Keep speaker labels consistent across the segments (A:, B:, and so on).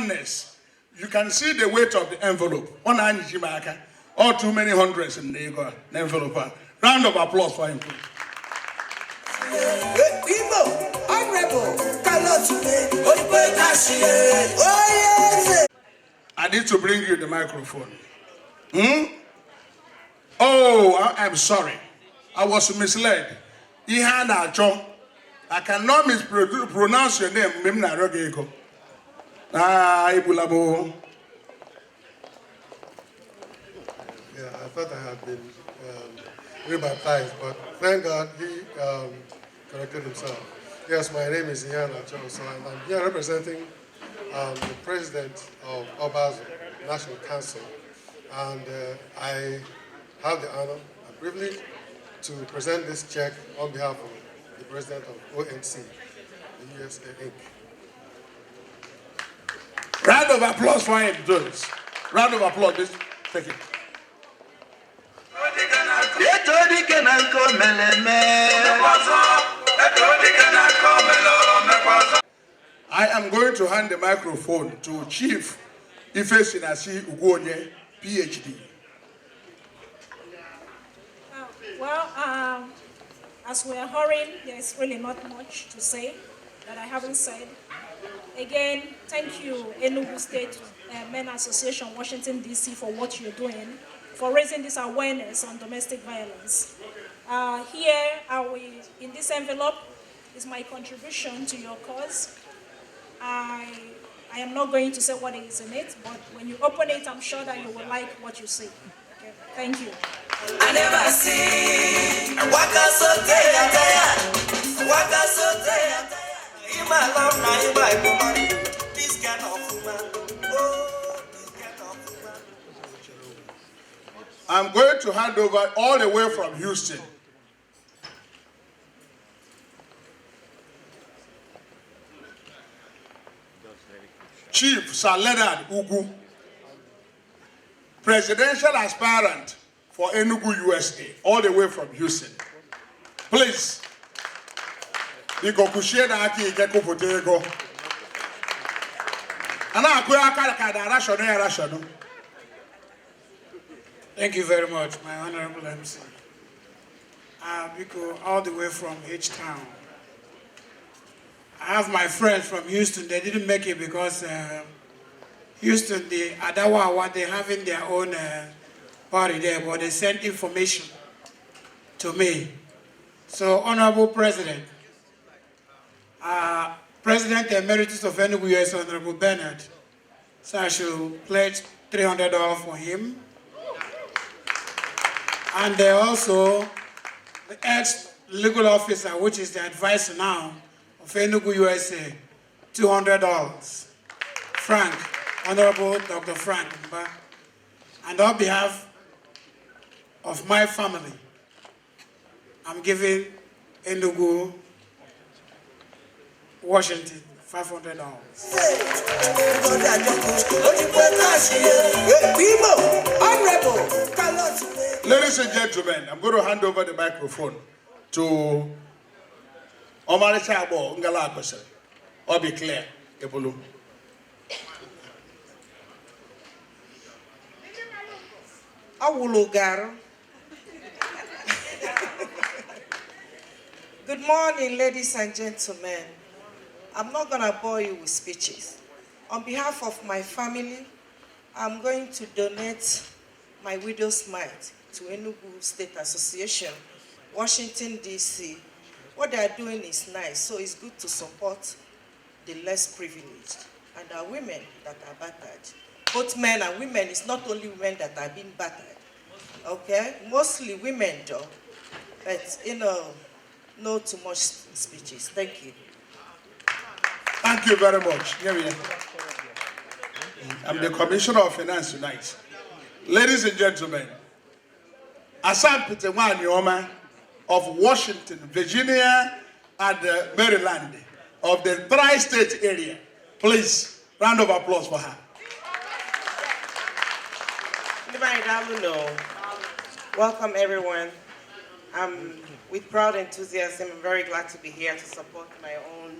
A: oneness. You can see the weight of the envelope. Or too many hundreds in the envelope. Round of applause for him, please. I need to bring you the microphone. Oh, I'm sorry. I was misled. I cannot mispronounce your name. Ibulabo.
B: Yeah, I thought I had been rebaptized, but thank God he corrected himself. Yes, my name is Ian Acho, so I'm here representing the president of Obazo National Council, and I have the honor and privilege to present this check on behalf of the president of ONC, the USA Inc.
A: Round of applause for him, Jones. Round of applause, please. Take it. I am going to hand the microphone to Chief Ifesinasi Ugonye, PhD.
C: As we are hurrying, there's really not much to say that I haven't said. Again, thank you, Enugu State Men Association, Washington, D.C., for what you're doing, for raising this awareness on domestic violence. Here, in this envelope, is my contribution to your cause. I am not going to say what is in it, but when you open it, I'm sure that you will like what you see. Okay, thank you.
D: I never see waka so tired. In my love, now you buy woman. This kind of woman. Oh, this kind of woman.
A: I'm going to hand over all the way from Houston. Chief Sir Leonard Ugu, presidential aspirant for Enugu, USA, all the way from Houston. Please. Thank
E: you very much, my Honorable MC. Biko, all the way from H-Town. I have my friends from Houston. They didn't make it because Houston, the Adawa, they're having their own party there, but they sent information to me. So, Honorable President, President Emeritus of Enugu US, Honorable Bernard, so I should pledge $300 for him. And also, the ex-legal officer, which is the advisor now of Enugu USA, $200. Frank, Honorable Dr. Frank. And on behalf of my family, I'm giving Enugu, Washington, $500.
A: Ladies and gentlemen, I'm going to hand over the microphone to Omar Chabo Ngalakwese. I'll be clear. Ebulu.
F: Awulugaro. Good morning, ladies and gentlemen. I'm not going to bore you with speeches. On behalf of my family, I'm going to donate my widow's mite to Enugu State Association, Washington, D.C. What they are doing is nice, so it's good to support the less privileged and our women that are battered. Both men and women, it's not only women that are being battered, okay? Mostly women, though, but, no too much speeches. Thank you.
A: Thank you very much. Here we are. I'm the Commissioner of Finance tonight. Ladies and gentlemen, Asam Petewan Yoma of Washington, Virginia, and Maryland, of the tri-state area. Please, round of applause for her.
F: Welcome, everyone. With proud enthusiasm, I'm very glad to be here to support my own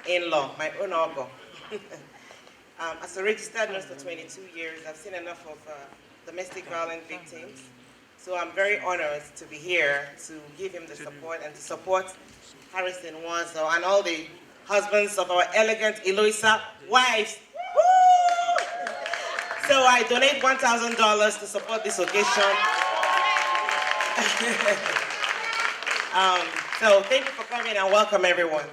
F: in-law, my own uncle. As a registered nurse for 22 years, I've seen enough of domestic violence victims. So I'm very honored to be here to give him the support and to support Harrison Wanzo and all the husbands of our elegant Eloisa wives. Woo! So I donate $1,000 to support this occasion. So thank you for coming and welcome everyone.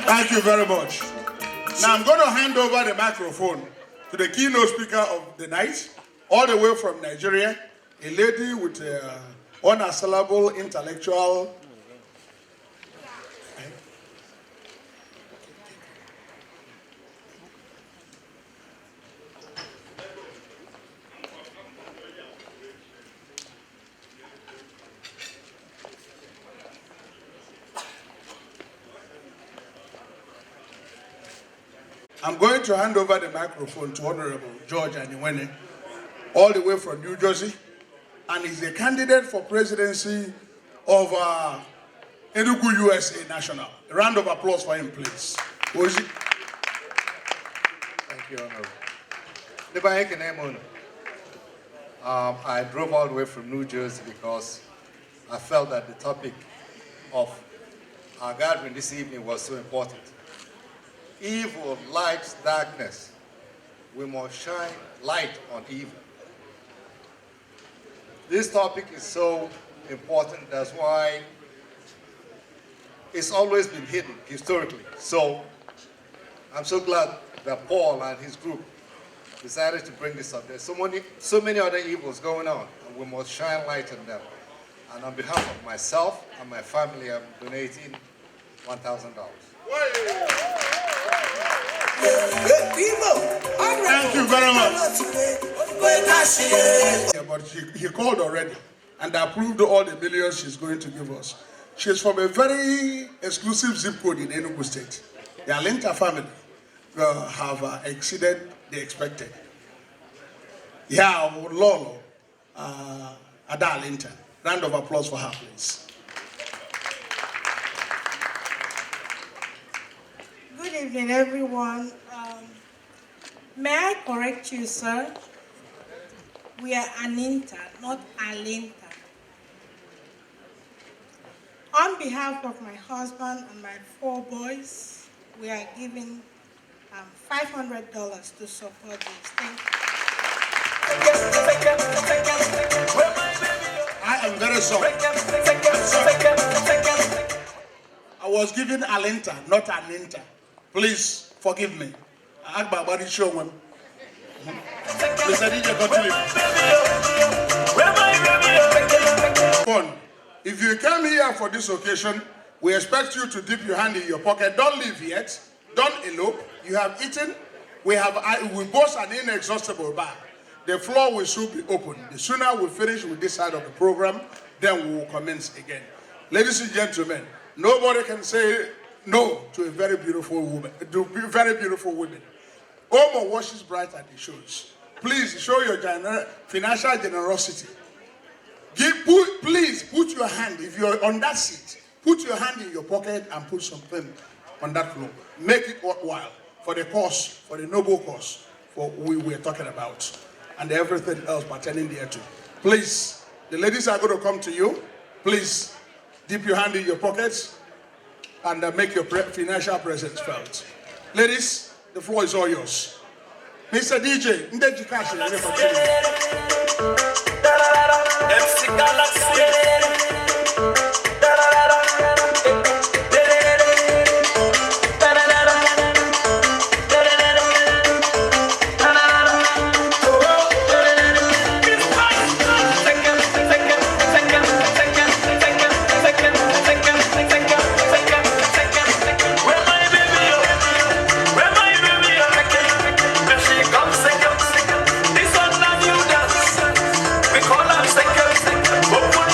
A: Thank you very much. Now I'm going to hand over the microphone to the keynote speaker of the night, all the way from Nigeria, a lady with unassailable intellectual. I'm going to hand over the microphone to Honorable George Aniwene, all the way from New Jersey, and he's a candidate for presidency of Enugu USA National. A round of applause for him, please. Oji.
G: Thank you, Honorable. I drove all the way from New Jersey because I felt that the topic of our gathering this evening was so important. Evil lights darkness. We must shine light on evil. This topic is so important, that's why it's always been hidden historically. So I'm so glad that Paul and his group decided to bring this up. There's so many other evils going on, and we must shine light on them. And on behalf of myself and my family, I'm donating $1,000.
A: Thank you very much. Yeah, but he called already and approved all the millions she's going to give us. She's from a very exclusive zip code in Enugu State. The Alinta family have exceeded the expected. Yeah, Lolo, Ada Alinta. Round of applause for her, please.
H: Good evening, everyone. May I correct you, sir? We are Aninta, not Alinta. On behalf of my husband and my 4 boys, we are giving $500 to support this. Thank you.
A: I am very sorry. I was given Alinta, not Aninta. Please forgive me. Agbabari show him. Mr. DJ, continue. If you came here for this occasion, we expect you to dip your hand in your pocket. Don't leave yet. Don't elope. You have eaten. We boast an inexhaustible bar. The floor will soon be open. The sooner we finish with this side of the program, then we will commence again. Ladies and gentlemen, nobody can say no to a very beautiful woman, Omo washes bright at the shows. Please show your financial generosity. Please put your hand, if you're on that seat, put your hand in your pocket and put something on that floor. Make it worthwhile for the cause, for the noble cause for we're talking about, and everything else pertaining thereto. Please, the ladies are going to come to you. Please dip your hand in your pockets and make your financial presence felt. Ladies, the floor is all yours. Mr. DJ, Ndeji Kashi,
D: MC Galaxy. This one love you dance. We call her second.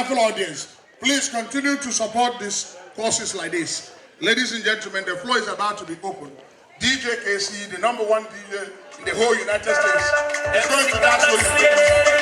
A: wonderful audience. Please continue to support these causes like this. Ladies and gentlemen, the floor is about to be opened. DJ KC, the #1 DJ in the whole United States, is going to dance with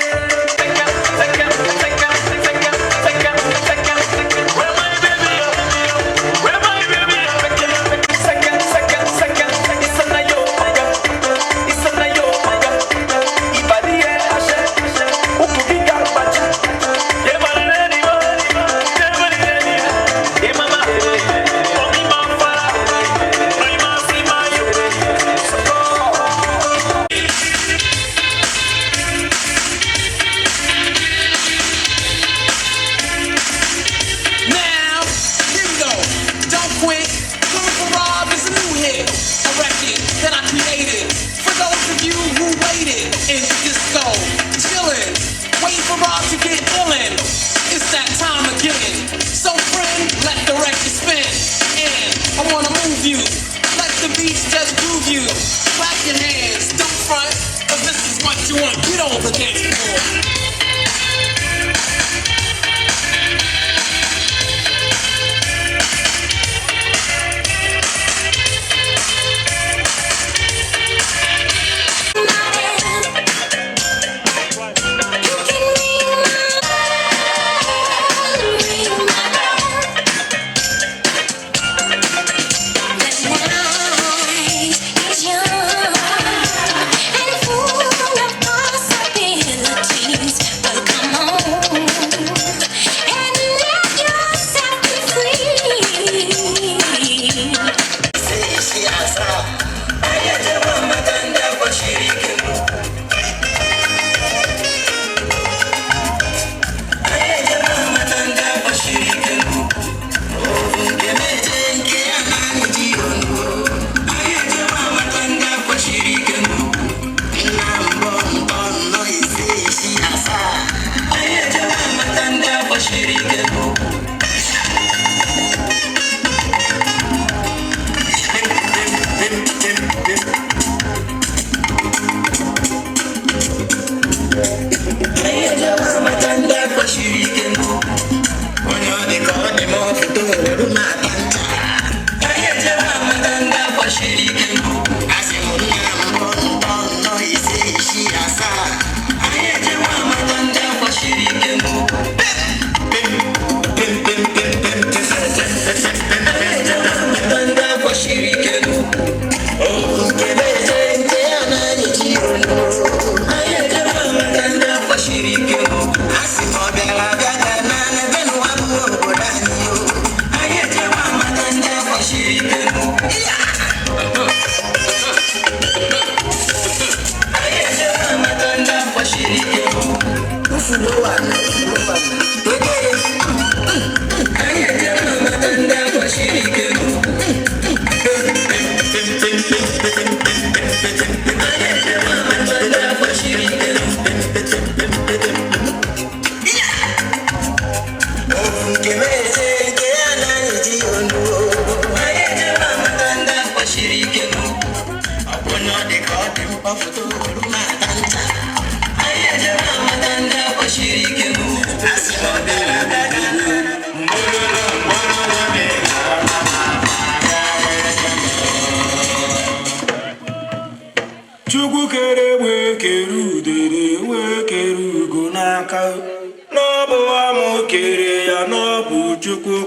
I: Chukwu